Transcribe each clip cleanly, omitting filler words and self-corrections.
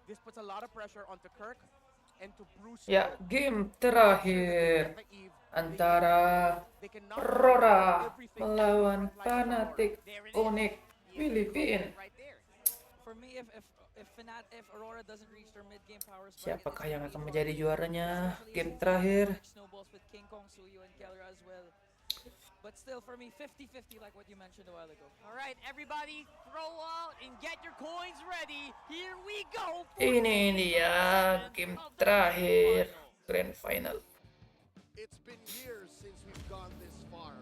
This puts a lot of pressure onto Kirk and to Brusco. Ya, game To make sure that terakhir effective antara they can knock down Aurora everything that could melawan reply to Aurora. Fanatic There it is. Onyx You called Filipin. it right there. For me, if Aurora doesn't reach their mid game power spike, it's Siapakah gonna yang be akan hard menjadi to win. juaranya Especially game since Fnatic terakhir? Onyx snowballs with King Kong, Suyu, and Keller as well. But still, for me, 50-50 like what you mentioned a while ago. All right, everybody, throw out and get your coins ready. Here we go. Ini dia game terakhir Grand Final. It's been years since we've gone this far.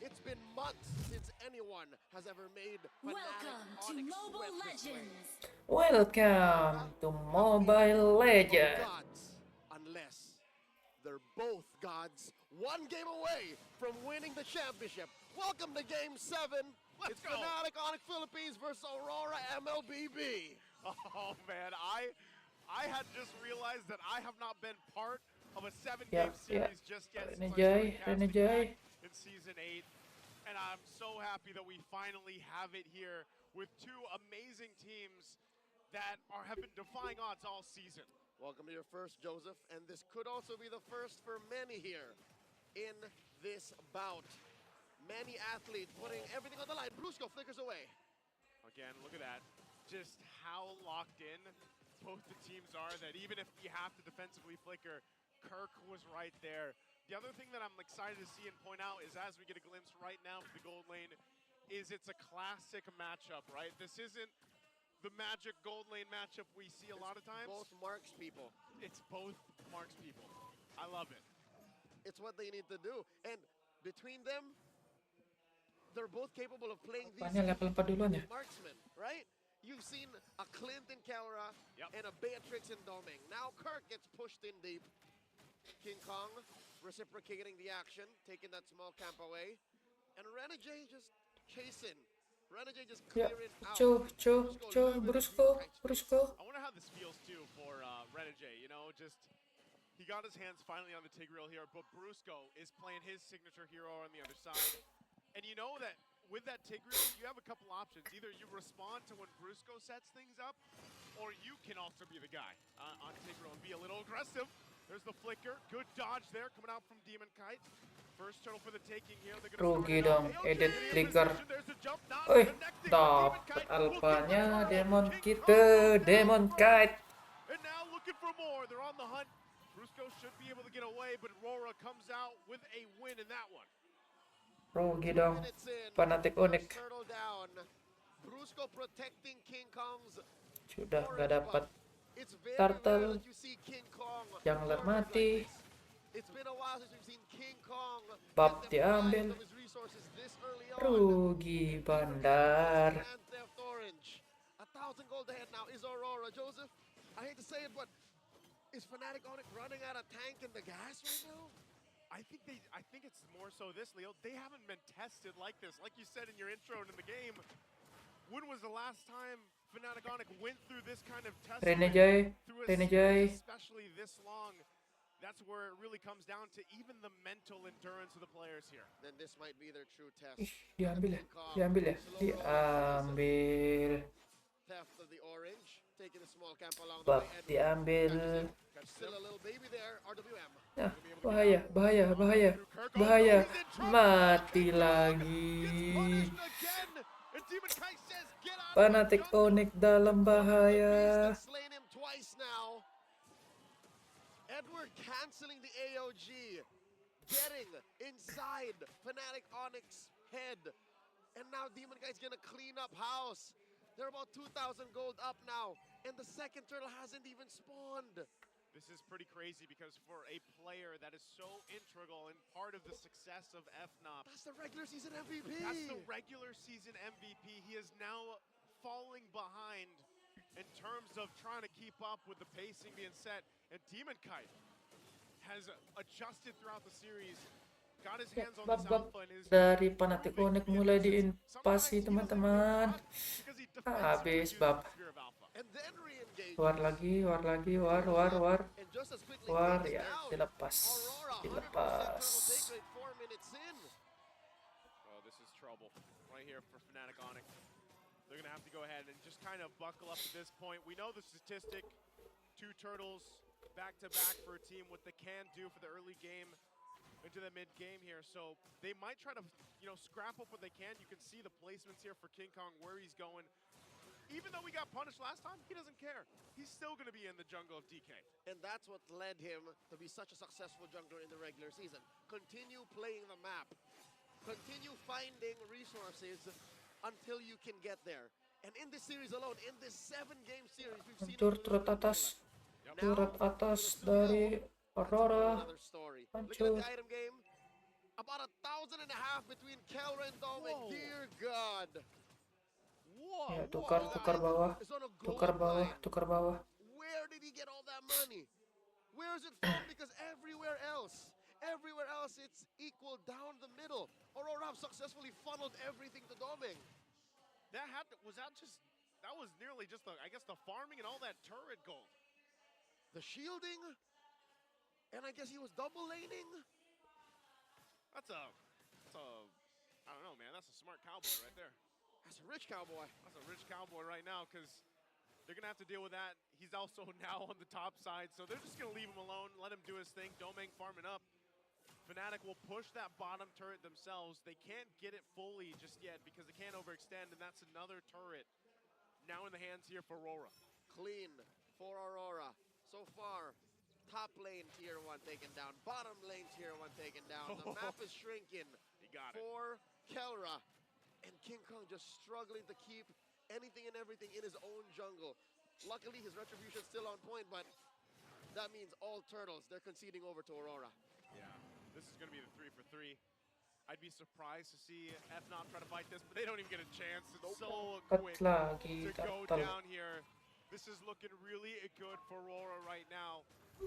It's been months since anyone has ever made Fnatic Onyx sweat this way. Welcome to Mobile Legends. Gods, unless they're both gods, one game away from winning the championship. Welcome to Game 7. It's Fnatic Onyx Philippines versus Aurora MLBB. Oh man, I had just realized that I have not been part of a 7-game series just yet since I started casting back in Season 8. And I'm so happy that we finally have it here with two amazing teams that have been defying odds all season. Welcome to your first, Joseph, and this could also be the first for many here in this bout. Many athletes putting everything on the line. Brusco flickers away. Again, look at that. Just how locked in both the teams are that even if you have to defensively flicker, Kirk was right there. The other thing that I'm excited to see and point out is as we get a glimpse right now for the gold lane, is it's a classic matchup, right? This isn't the magic gold lane matchup we see a lot of times. Both Marks people. It's both Marks people. I love it. It's what they need to do. And between them, they're both capable of playing these Level 4 duluan ya. marksmen, right? You've seen a Clint in Kelra and a Beatrix in Doming. Now Kirk gets pushed in deep. King Kong reciprocating the action, taking that small camp away. And Renegade just chasing. Renegade just clearing out. Brusco. I wonder how this feels too for Renegade, you know, just he got his hands finally on the Tigreal here, but Brusco is playing his signature hero on the other side. And you know that with that Tigreal, you have a couple options. Either you respond to when Brusco sets things up, or you can also be the guy on Tigreal and be a little aggressive. There's the flicker. Good dodge there coming out from Demon Kite. First turtle for the taking here. Rugi dong, edit trigger. Dapat alpanya Demon Kite. And now looking for more. They're on the hunt. Brusco should be able to get away, but Aurora comes out with a win in that one. Rugi dong, Fnatic Onyx. Brusco protecting King Kong's Sudah nggak dapat It's very turtle. rare that you see King Kong Jungler cornered mati. like this. It's been a while since we've seen King Kong Buff get deprived diambil. of his resources this early on. Rugi bandar. And Theft Orange. 1,000 gold ahead now is Aurora. Joseph, I hate to say it, but is Fnatic Onyx running out of tank in the gas right now? I think it's more so this, Leo. They haven't been tested like this. Like you said in your intro and in the game, when was the last time Fnatic Onyx went through this kind of test? Renegade. Especially this long. That's where it really comes down to even the mental endurance of the players here. Then this might be their true test. Diambil ya. Theft of the orange, taking a small camp along the Buff way. diambil. Still a little baby there, RWM. Nah, bahaya. Mati lagi. Fnatic Onyx dalam bahaya. Edward canceling the AOG, getting inside Fnatic Onyx head, and now Demon Guy's gonna clean up house. They're about 2,000 gold up now, and the second turtle hasn't even spawned. This is pretty crazy because for a player that is so integral and part of the success of Fnop. That's the regular season MVP. That's the regular season MVP. He is now falling behind in terms of trying to keep up with the pacing being set. And Demon Kite has adjusted throughout the series. Got his hands on this alpha and is dari Fnatic Onyx mulai diinvasi teman-teman. Habis bab. War lagi. War ya, dilepas. Oh, this is trouble right here for Fnatic Onyx. they're going to have to go ahead and just kind of buckle up at this point. We know the statistic, 2 turtles back-to-back for a team, what they can do for the early game into the mid-game here. So they might try to, scrap up what they can. You can see the placements here for King Kong, where he's going. Even though we got punished last time, he doesn't care. He's still going to be in the jungle of DK. And that's what led him to be such a successful jungler in the regular season. Continue playing the map. Continue finding resources until you can get there. And in this series alone, in this 7-game series, we've seen Hancur turret atas. Yep. Turret atas dari Aurora. another story. Look at Hancur. the item game. About 1,500 between Kelra and Dominic. Whoa. Dear God. Whoa, Ya, tukar bawah. It's on a Tukar gold bawah. mine. Tukar bawah. Where did he get all that money? Where is it from? Because everywhere else it's equal down the middle. Aurora have successfully funneled everything to Doming. That was nearly just the farming and all that turret gold. The shielding, and I guess he was double laning. That's a, I don't know, man. That's a smart cowboy right there. That's a rich cowboy. That's a rich cowboy right now, because they're going to have to deal with that. He's also now on the top side, so they're just going to leave him alone, let him do his thing. Domeng farming up. Fnatic will push that bottom turret themselves. They can't get it fully just yet because they can't overextend, and that's another turret now in the hands here for Aurora. Clean for Aurora. So far, top lane tier 1 taken down. Bottom lane tier 1 taken down. The map is shrinking He got it. for Kelra. And King Kong just struggling to keep anything and everything in his own jungle. Luckily, his retribution's still on point, but that means all turtles, they're conceding over to Aurora. Yeah, this is going to be the 3 for 3. I'd be surprised to see Fnop try to fight this, but they don't even get a chance. It's so Cut quick lagi. to go Turtle. down here. This is looking really good for Aurora right now.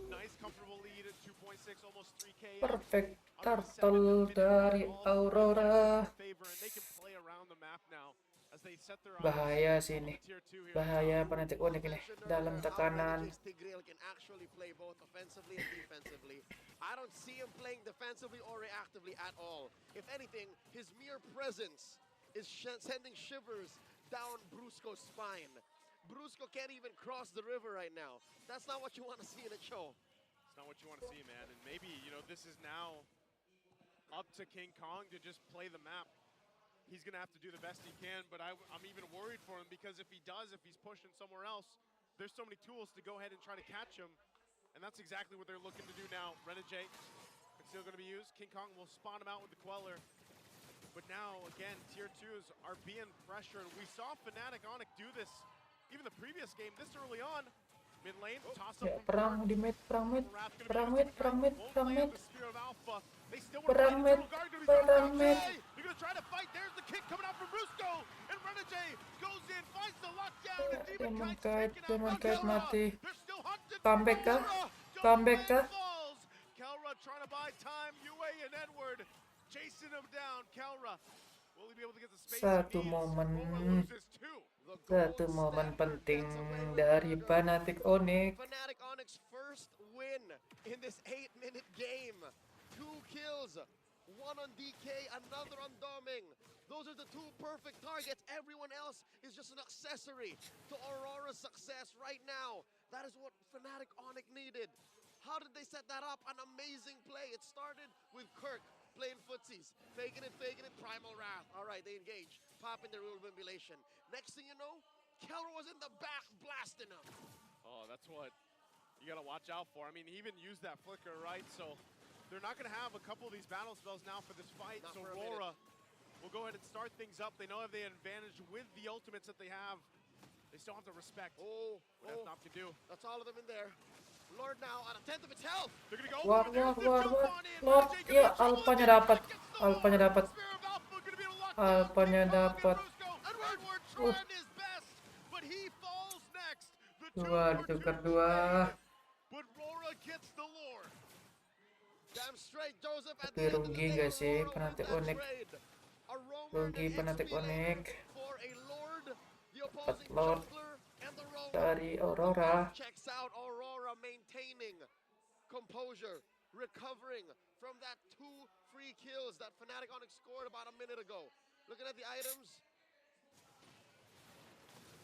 Nice, comfortable lead at 2.6, almost 3K. Perfect Under the turtle 7 dari minute all Aurora. favor, and they can play around the map now as they set their Bahaya eyes sini. on the tier 2 here. Bahaya Fnatic Onyx ini. Dalam tekanan. Tigreal can actually play both offensively and defensively. I don't see him playing defensively or reactively at all. If anything, his mere presence is sending shivers down Brusco's spine. Brusco can't even cross the river right now. That's not what you want to see in a show. It's not what you want to see, man. And maybe, this is now up to King Kong to just play the map. He's going to have to do the best he can, but I'm even worried for him because if he does, if he's pushing somewhere else, there's so many tools to go ahead and try to catch him. And that's exactly what they're looking to do now. Renegade is still going to be used. King Kong will spawn him out with the Queller. But now, again, tier 2s are being pressured. We saw Fnatic Onyx do this even the previous game this early on. Mid lane, toss up Ya, from perang Kirk. di mid, perang mid. Wrath gonna be Perang used mid, again. perang mid, Won't perang play mid. with the Spear of Alpha. They still want to Perang fight. mid, Eternal Guard gonna be perang used. mid. Okay, they're gonna try to fight. There's the kick coming out from Brusco. And Renegade goes in, finds the lockdown. And Demon Demon Kite's Kite, taken out. Demon Now Kite Kelra, mati. they're still hunted for Comeback kah? Kelra. Comeback kah? Falls. Kelra trying to buy time. UA and Edward chasing him down. Kelra, will he be able to get the space Satu he needs? momen. Aurora loses 2. Satu momen penting dari Fnatic Onyx. Fnatic Onyx first win in this 8-minute game. 2 kills, 1 on DK, another on Doming. Those are the 2 perfect targets. Everyone else is just an accessory to Aurora's success right now. That is what Fnatic Onyx needed. How did they set that up? An amazing play. It started with Kirk playing footsies, faking it, Primal Wrath. All right, they engage, popping the rule of emulation. Next thing you know, Kelra was in the back blasting him. Oh, that's what you gotta watch out for. I mean, he even used that flicker, right? So they're not gonna have a couple of these battle spells now for this fight. Not So for a Aurora will go ahead and start things up. They know they have the advantage with the ultimates that they have. They still have to respect what Fnop can do. That's all of them in there. Lord now on a 10th of its health. They're gonna go. War, but there's war, the war, jump war. on in. Lord, Renegade gonna ya, be in trouble Alpanya again. dapat. Gets the Alpanya Lord. dapat. Spear of Alpha gonna be in a lockdown. Alpanya King Kong and dapat. Brusco. Edward trying his best, but he falls next. The 2 Dua, for 2 ditukar dua. trade. But Aurora gets the lore. Damn straight, Joseph. At Tapi the end of the rugi day, gak sih Aurora won Fnatic that Onyx? trade. A roamer Rugi and Fnatic XP lane Onyx. for a Lord, the opposing Lord jungler, and the roamer. dari Aurora. Checks out Aurora maintaining composure, recovering from that 2 free kills that Fnatic Onyx scored about a minute ago. Looking at the items,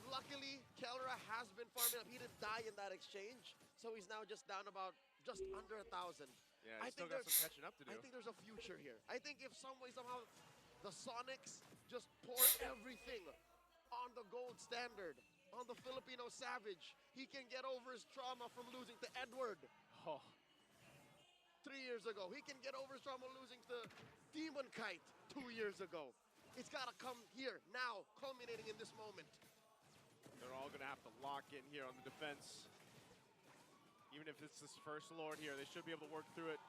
Luckily, Kelra has been farming up. He didn't die in that exchange, so he's now just down about just under 1,000. Yeah, I he's still think got some catching up to do. I think there's a future here. I think if some way, somehow, the Sonics just pour everything on the gold standard, on the Filipino Savage, he can get over his trauma from losing to Edward Oh, 3 years ago. He can get over his trauma losing to Demon Kite 2 years ago. It's got to come here, now, culminating in this moment. they're all going to have to lock in here on the defense. Even if it's this first Lord here, they should be able to work through it.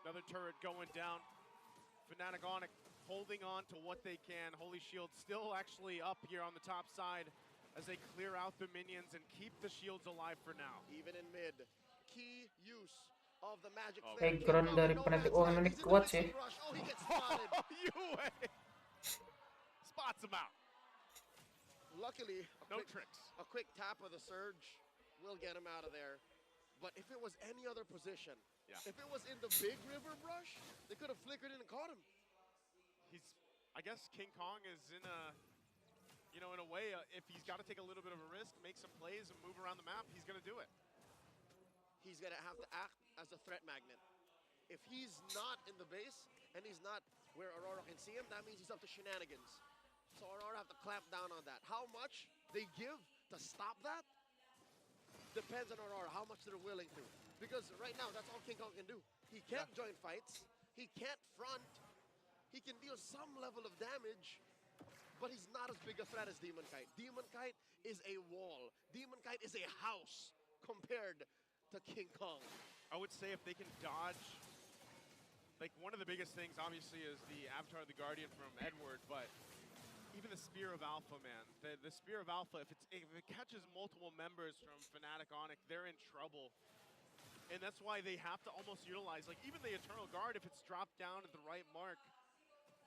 Another turret going down. Fnatic Onyx holding on to what they can. Holy Shield still actually up here on the top side as they clear out the minions and keep the shields alive for now. Even in mid, key use of the magic Oh. flare. Background dari Fnatic Onyx kuat sih. Oh, he gets spotted. UA spots him out. Luckily, No tricks. a quick tap of the surge will get him out of there. But if it was any other position, Yeah. if it was in the big river brush, they could have flickered in and caught him. I guess King Kong is in a, in a way, if he's got to take a little bit of a risk, make some plays and move around the map, he's going to do it. He's gonna have to act as a threat magnet. If he's not in the base and he's not where Aurora can see him, that means he's up to shenanigans. So Aurora have to clamp down on that. How much they give to stop that depends on Aurora, how much they're willing to. Because right now, that's all King Kong can do. He can't join fights. He can't front. He can deal some level of damage, but he's not as big a threat as Demon Kite. Demon Kite is a wall. Demon Kite is a house compared to King Kong. I would say if they can dodge, like one of the biggest things obviously is the Avatar of the Guardian from Edward, but even the Spear of Alpha, man. The Spear of Alpha, if it catches multiple members from Fnatic Onyx, they're in trouble. And that's why they have to almost utilize, like even the Eternal Guard, if it's dropped down at the right mark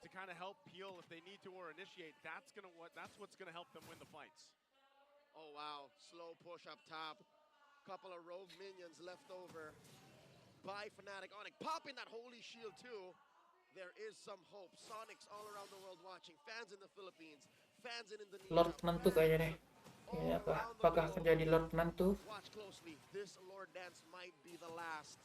to kind of help peel if they need to or initiate, that's what's gonna help them win the fights. Oh wow, slow push up top. Couple of rogue minions left over by Fnatic Onyx. Popping that holy shield too. There is some hope. Sonics all around the world watching. Fans in the Philippines. Fans in Indonesia. Lord Nantu kayaknya nih. Ini apakah akan jadi Lord Nantu? Watch closely. This Lord Dance might be the last.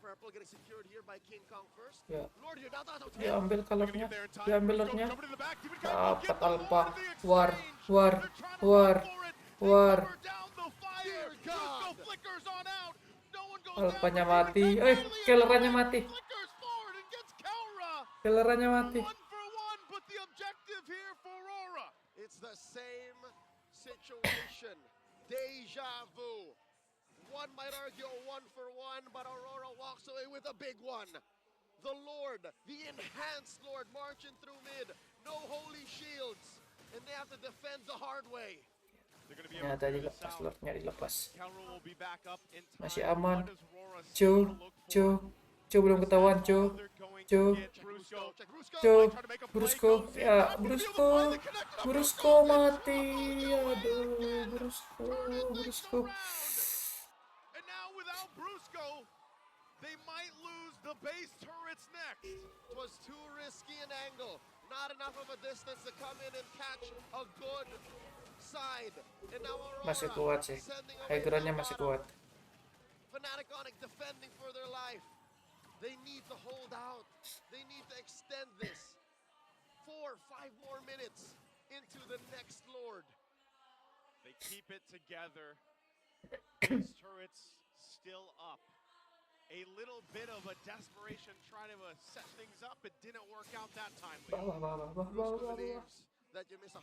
Purple getting secured here by King Kong first. Ya, Lord, you're down to dia ambil colornya, dia ambil Lordnya. Dapat Alpha, War. Alpanya mati, Kelleranya mati. Kelleranya mati. It's the same situation. Deja vu. One might argue a 1-for-1, but Aurora walks away with a big one. The Lord, the enhanced Lord, marching through mid. No holy shields, and they have to defend the hard way. Ternyata dilepas, Lordnya dilepas. Masih Masih aman. Cu belum ketahuan, Cu. Brusco, ya Brusco mati. Aduh, Brusco. And now without Brusco, they might lose the base turrets next. It was too risky an angle. Not enough of a distance to come in and catch a good side. And now Aurora Masih kuat sih. High ground-nya masih kuat. Fnatic Onyx defending for their life. They need to hold out. They need to extend this 4-5 more minutes into the next Lord. They keep it together. These turrets still up. A little bit of a desperation trying to set things up. It didn't work out that time. Brusco believes that you miss 100%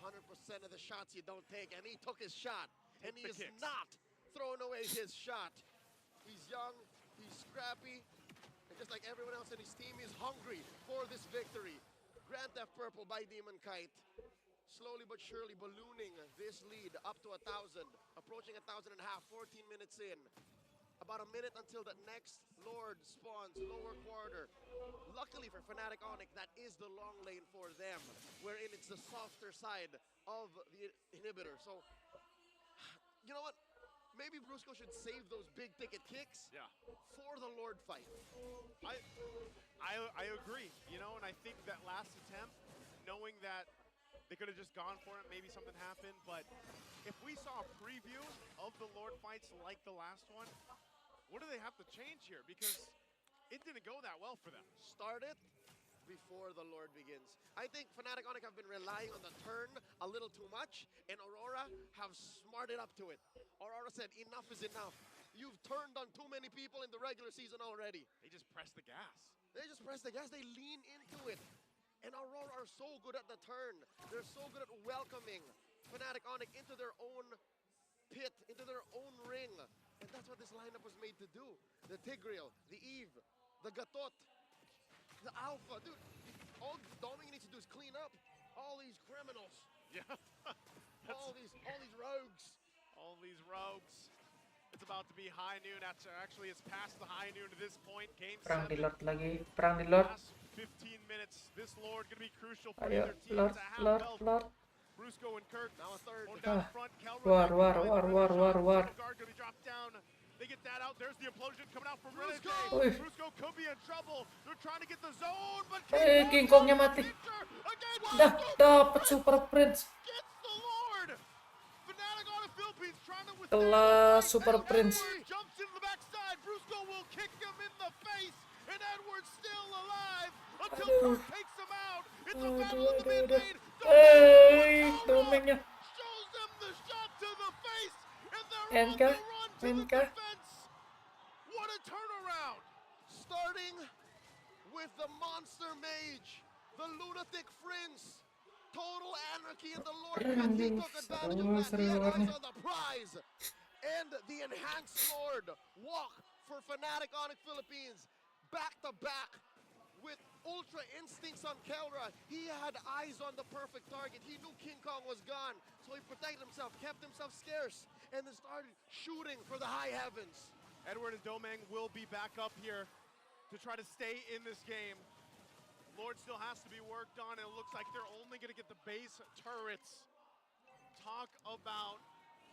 of the shots you don't take, and he took his shot, and he is not throwing away his shot. He's young, he's scrappy, and just like everyone else in his team, he's hungry for this victory. Grand Theft Purple by Demon Kite. Slowly but surely ballooning this lead up to 1,000. Approaching 1,000 and a half, 14 minutes in. About a minute until the next Lord spawns, lower quarter. Luckily for Fnatic Onyx, that is the long lane for them, wherein it's the softer side of the inhibitor. So, you know what? Maybe Brusco should save those big ticket kicks for the Lord fight. I agree, and I think that last attempt, knowing that They could have just gone for it, maybe something happened, but if we saw a preview of the Lord fights like the last one, what do they have to change here? Because it didn't go that well for them. Start it before the Lord begins. I think Fnatic Onyx have been relying on the turn a little too much, and Aurora have smarted up to it. Aurora said, enough is enough. You've turned on too many people in the regular season already. They just press the gas. They just press the gas, they lean into it. And Aurora are so good at the turn. They're so good at welcoming Fnatic Onyx into their own pit, into their own ring. And that's what this lineup was made to do. The Tigreal, the Eve, the Gatot, the Alpha. Dude, all Doming needs to do is clean up all these criminals. Yeah. all these rogues. All these rogues. It's about to be high noon. Actually, it's past the high noon at this point. Game Perang di 7. Lord lagi. Perang di Lord. Last 15 minutes. This Lord going to be crucial for Ayo, either team. Lord, It's a half Lord, health. Lord. Brusco and Kirk Now a third. going down Ah. front. Kelra War, might be war, fine war, for war, the war, shot. war. Single guard going to drop down. They get that out. There's the implosion coming out from Brusco! Renegade. Uy. Brusco could be in trouble. They're trying to get the zone, but King Kongnya mati. Again, Dah, Brusco dapat Super Prince. gets the Lord. Fnatic on the Philippines trying to withstand Kelas the fight. Super Prince. Edward jumps into the backside. Brusco will kick him in the face, and Edward's still alive until Aduh. Kirk takes him out. It's a Aduh, battle of the aduh, mid aduh. lane. Domengnya. Shows them the shot to the face, and they're on Enka, the run to the Enka. defense. What a turnaround! Starting with the Monster Mage, the Lunatic Prince. Total anarchy in the Lord pit. He took advantage of that. He had eyes on the prize. And the Enhanced Lord walk for Fnatic Onyx Philippines. Back to back with Ultra Instincts on Kelra. He had eyes on the perfect target. He knew King Kong was gone. So he protected himself, kept himself scarce, and then started shooting for the high heavens. Edward and Domeng will be back up here to try to stay in this game. Lord still has to be worked on, and it looks like they're only going to get the base turrets. Talk about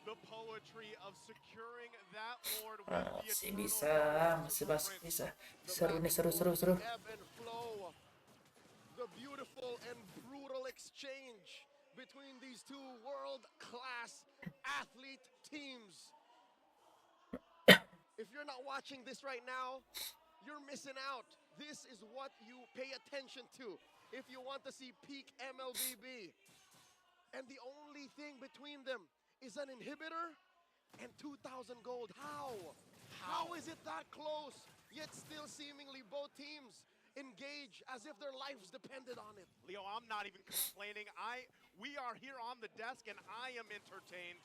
the poetry of securing that Lord with the Masih eternal bisa, power of masih Super masih Prince. bisa. The Seru nih, back and seru. forth, the ebb and flow, the beautiful and brutal exchange between these two world-class athlete teams. If you're not watching this right now, you're missing out. This is what you pay attention to if you want to see peak MLBB. And the only thing between them is an inhibitor and 2,000 gold. How? How is it that close? Yet still seemingly both teams engage as if their lives depended on it. Leo, I'm not even complaining. We are here on the desk, and I am entertained.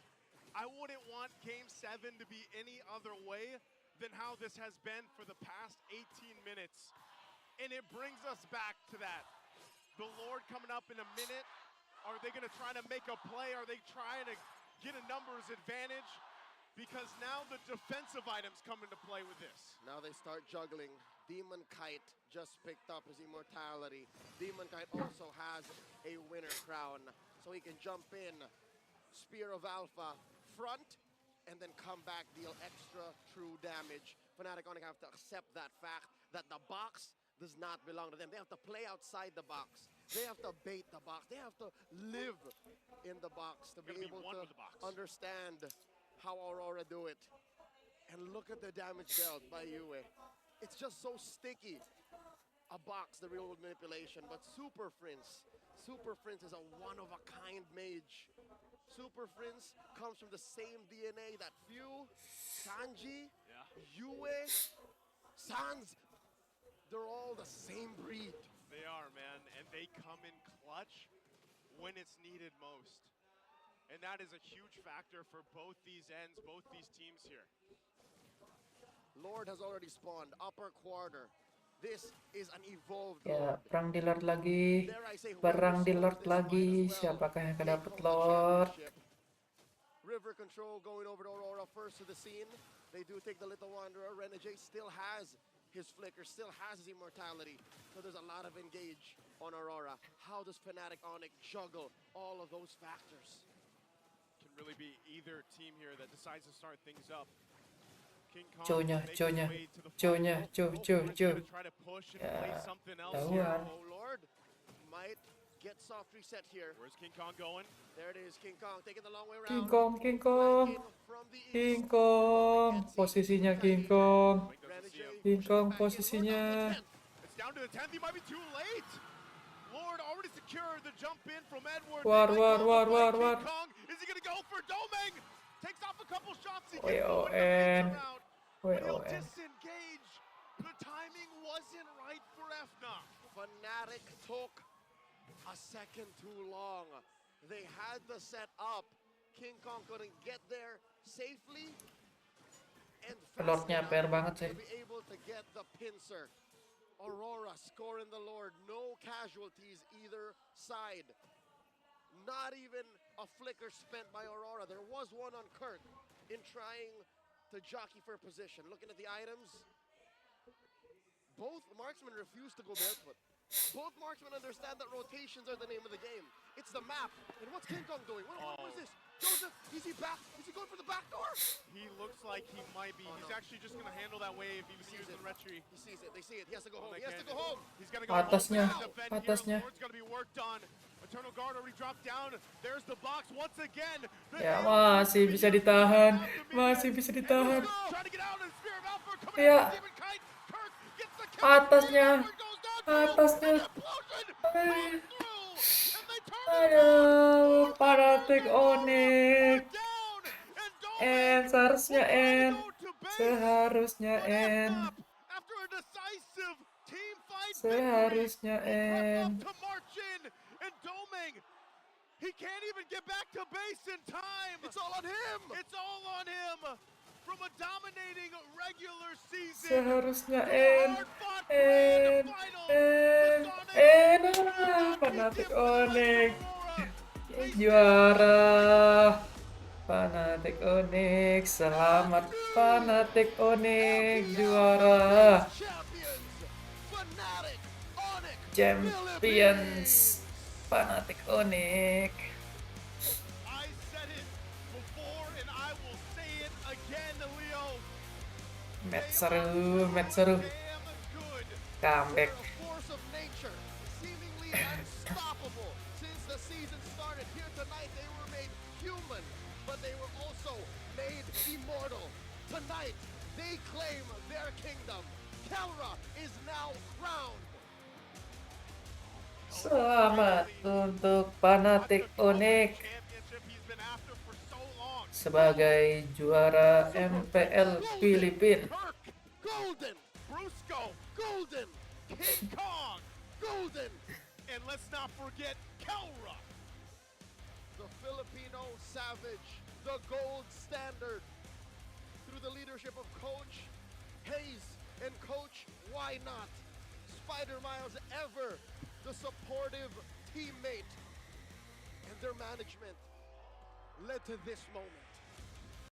I wouldn't want Game 7 to be any other way than how this has been for the past 18 minutes. And it brings us back to that. The Lord coming up in a minute. Are they going to try to make a play? Are they trying to get a numbers advantage? Because now the defensive items come into play with this. Now they start juggling. Demon Kite just picked up his immortality. Demon Kite also has a winner crown, so he can jump in. Spear of Alpha, front, and then come back, deal extra true damage. Fnatic Onyx have to accept that fact that the box does not belong to them. They have to play outside the box. They have to bait the box. They have to live in the box to be Gotta be able one to with the box. understand how Aurora do it. And look at the damage dealt by Yue. It's just so sticky. A box, the real world manipulation, but Super Prince is a one-of-a-kind mage. Super Prince comes from the same DNA that Few, Sanji, Yue, Sans, they're all the same breed. They are, man, and they come in clutch when it's needed most. And that is a huge factor for both these ends, both these teams here. Lord has already spawned, upper quarter. This is an evolved Ya, Lord. perang di Lord lagi. Dare I say, Perang whoever di scores Lord this might lagi. as well Siapakah yang akan take dapat home the Lord? championship. River Control going over to Aurora first to the scene. They do take the Little Wanderer. Renegade still has his flicker, still has his immortality. So there's a lot of engage on Aurora. How does Fnatic Onyx juggle all of those factors? Can really be either team here that decides to start things up. King Kong Joe-nya, makes his Joe-nya, way to the Joe-nya, front. Joe. Gonna try to push and Ya, play something else tahuan. here. Oh Lord might get soft reset here. Where's King Kong going? There it is, King Kong taking the long way around. King Kong, King Kong, Flanking from the east. King Kong. Posisinya King Kong. Mike doesn't see him. King pushing Kong it back in. We're down to posisinya. 10. It's down to the 10th. He might be too late. Lord already secured the jump in from Edward. War, They might war, go war, to war, play war. King Kong. Is he going to go for Domeng? Takes off a couple shots. He Oi, gets oh, going to and- major round. But he'll WON. disengage. The timing wasn't right for Fnop. Fnatic took a second too long. They had the set up. King Kong couldn't get there safely. And fast Lordnya enough PR banget sih. to be able to get the pincer. Aurora scoring the Lord. No casualties either side. Not even a flicker spent by Aurora. There was one on Kirk in trying to jockey for position. Looking at the items, both marksmen refuse to go barefoot. Both marksmen understand that rotations are the name of the game. It's the map. And what's King Kong doing? What was this? Joseph, is he back? Is he going for the back door? He looks like he might be. Oh, He's no. actually just going to handle that wave. He was Sees using it. retry. He sees it. They see it. He has to go home. Oh, He has to they go can. home. He's going to go Atasnya, home. Defend here. atasnya. Lord's going to be worked on. Eternal Guard already dropped down. There's the box once again. The Ya, arrow masih to bisa be used ditahan. out the Masih minions. bisa And ditahan. Bruce trying to get out of the Spear of Alpha. Coming Ya. out Demon Kite. Kirk gets the kill. Atasnya. Edward goes down too. Atasnya. An explosion goes through. And they turn it Aduh, around. Fnatic Onyx. Down. And And Domeng seharusnya will try to N. go to base. Seharusnya But N. Fnop, after a decisive team fight Seharusnya victory, will prep N. up to march in. And Domeng, he can't even get back to base in time. It's all on him. It's all on him. From a dominating regular season. Seharusnya to a N. hard-fought N. grand final, N. the Sonic N. will not be Fnatic given like Onyx. Aurora. They Juara. Fnatic Onyx. Selamat Fnatic Onyx. Juara. Champions. Fnatic. Onyx. Champions. Fnatic Onyx. I said it before and I will say it again, Leo. Match seru, match seru. Damn good. Comeback. They're a force of nature, seemingly unstoppable. Since the season started here tonight, they were made human, but they were also made immortal. Tonight, they claim their kingdom. Kelra is now crowned. Selamat untuk Fnatic Onyx Championship he's been after for so long. sebagai juara MPL Filipina. Kirk, golden. Brusco, Golden. King Kong, Golden. and let's not forget Kelra. The Filipino savage, the gold standard. Through the leadership of Coach Hayes and Coach Why Not, Spider Miles ever the supportive teammate, and their management led to this moment.